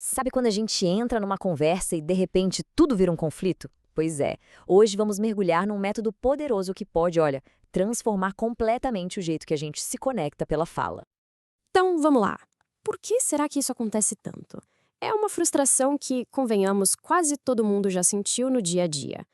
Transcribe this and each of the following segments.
Sabe quando a gente entra numa conversa e de repente tudo vira um conflito? Pois é, hoje vamos mergulhar num método poderoso que pode, olha, transformar completamente o jeito que a gente se conecta pela fala. Então, vamos lá. Por que será que isso acontece tanto? É uma frustração que, convenhamos, quase todo mundo já sentiu no dia a dia.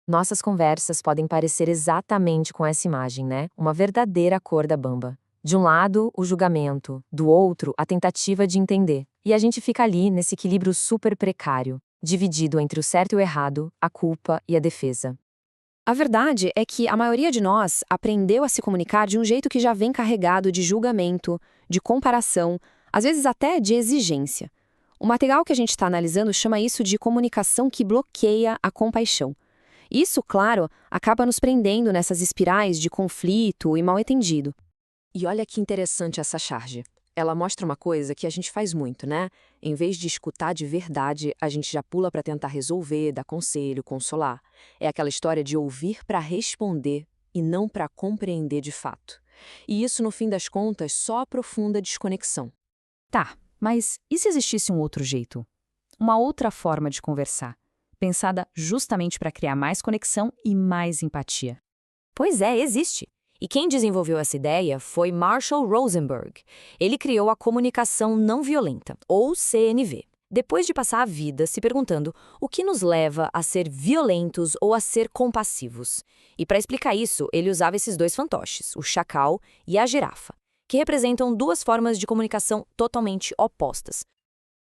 Nossas conversas podem parecer exatamente com essa imagem, né? Uma verdadeira corda bamba. De um lado, o julgamento, do outro, a tentativa de entender. E a gente fica ali nesse equilíbrio super precário, dividido entre o certo e o errado, a culpa e a defesa. A verdade é que a maioria de nós aprendeu a se comunicar de um jeito que já vem carregado de julgamento, de comparação, às vezes até de exigência. O material que a gente está analisando chama isso de comunicação que bloqueia a compaixão. Isso, claro, acaba nos prendendo nessas espirais de conflito e mal-entendido. E olha que interessante essa charge. Ela mostra uma coisa que a gente faz muito, né? Em vez de escutar de verdade, a gente já pula para tentar resolver, dar conselho, consolar. É aquela história de ouvir para responder e não para compreender de fato. E isso, no fim das contas, só aprofunda a desconexão. Tá, mas e se existisse um outro jeito? Uma outra forma de conversar, pensada justamente para criar mais conexão e mais empatia? Pois é, existe. E quem desenvolveu essa ideia foi Marshall Rosenberg. Ele criou a comunicação não violenta, ou CNV. Depois de passar a vida se perguntando o que nos leva a ser violentos ou a ser compassivos. E para explicar isso, ele usava esses dois fantoches, o chacal e a girafa, que representam duas formas de comunicação totalmente opostas.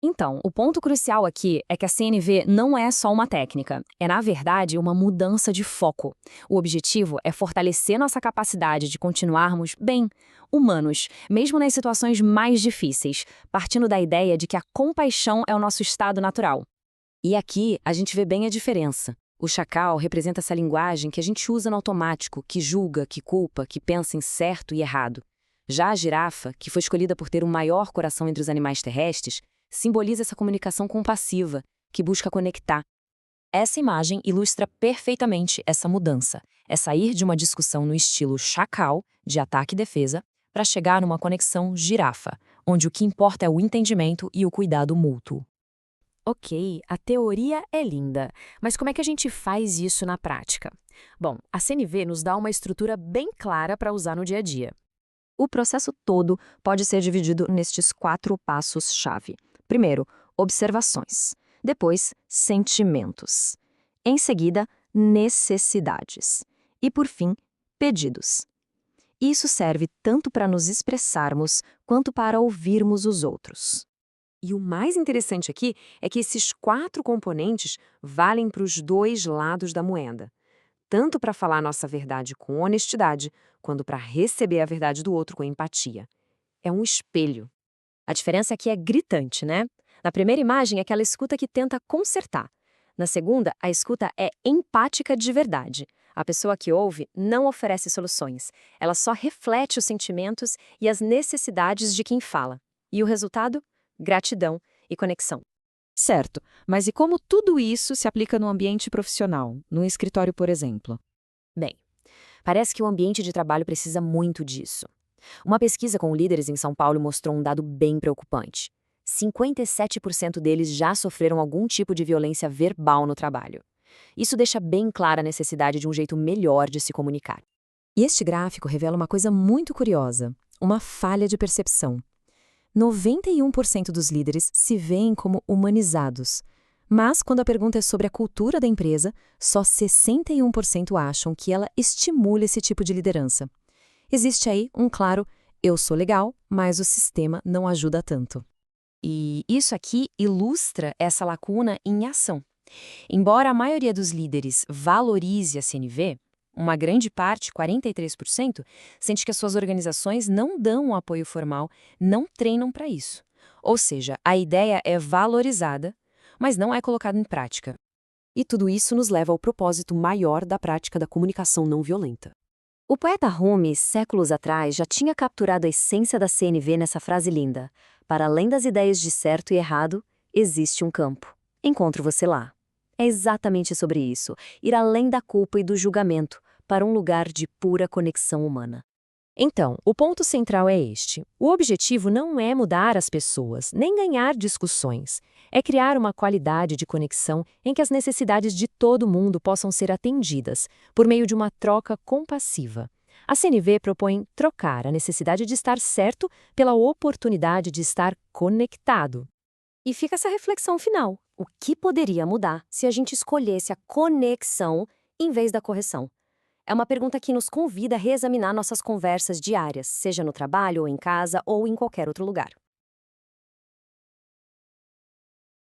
Então, o ponto crucial aqui é que a CNV não é só uma técnica, é na verdade uma mudança de foco. O objetivo é fortalecer nossa capacidade de continuarmos, bem, humanos, mesmo nas situações mais difíceis, partindo da ideia de que a compaixão é o nosso estado natural. E aqui a gente vê bem a diferença. O chacal representa essa linguagem que a gente usa no automático, que julga, que culpa, que pensa em certo e errado. Já a girafa, que foi escolhida por ter o maior coração entre os animais terrestres, simboliza essa comunicação compassiva, que busca conectar. Essa imagem ilustra perfeitamente essa mudança. É sair de uma discussão no estilo chacal, de ataque e defesa, para chegar numa conexão girafa, onde o que importa é o entendimento e o cuidado mútuo. Ok, a teoria é linda, mas como é que a gente faz isso na prática? Bom, a CNV nos dá uma estrutura bem clara para usar no dia a dia. O processo todo pode ser dividido nestes 4 passos-chave. Primeiro, observações. Depois, sentimentos. Em seguida, necessidades. E, por fim, pedidos. Isso serve tanto para nos expressarmos quanto para ouvirmos os outros. E o mais interessante aqui é que esses 4 componentes valem para os dois lados da moeda. Tanto para falar nossa verdade com honestidade, quanto para receber a verdade do outro com empatia. É um espelho. A diferença aqui é gritante, né? Na primeira imagem, é aquela escuta que tenta consertar. Na segunda, a escuta é empática de verdade. A pessoa que ouve não oferece soluções. Ela só reflete os sentimentos e as necessidades de quem fala. E o resultado? Gratidão e conexão. Certo, mas e como tudo isso se aplica no ambiente profissional, no escritório, por exemplo? Bem, parece que o ambiente de trabalho precisa muito disso. Uma pesquisa com líderes em São Paulo mostrou um dado bem preocupante. 57% deles já sofreram algum tipo de violência verbal no trabalho. Isso deixa bem clara a necessidade de um jeito melhor de se comunicar. E este gráfico revela uma coisa muito curiosa, uma falha de percepção. 91% dos líderes se veem como humanizados, mas quando a pergunta é sobre a cultura da empresa, só 61% acham que ela estimula esse tipo de liderança. Existe aí um claro, eu sou legal, mas o sistema não ajuda tanto. E isso aqui ilustra essa lacuna em ação. Embora a maioria dos líderes valorize a CNV, uma grande parte, 43%, sente que as suas organizações não dão um apoio formal, não treinam para isso. Ou seja, a ideia é valorizada, mas não é colocada em prática. E tudo isso nos leva ao propósito maior da prática da comunicação não violenta. O poeta Rumi, séculos atrás, já tinha capturado a essência da CNV nessa frase linda: para além das ideias de certo e errado, existe um campo. Encontro você lá. É exatamente sobre isso, ir além da culpa e do julgamento, para um lugar de pura conexão humana. Então, o ponto central é este. O objetivo não é mudar as pessoas, nem ganhar discussões. É criar uma qualidade de conexão em que as necessidades de todo mundo possam ser atendidas, por meio de uma troca compassiva. A CNV propõe trocar a necessidade de estar certo pela oportunidade de estar conectado. E fica essa reflexão final. O que poderia mudar se a gente escolhesse a conexão em vez da correção? É uma pergunta que nos convida a reexaminar nossas conversas diárias, seja no trabalho ou em casa ou em qualquer outro lugar.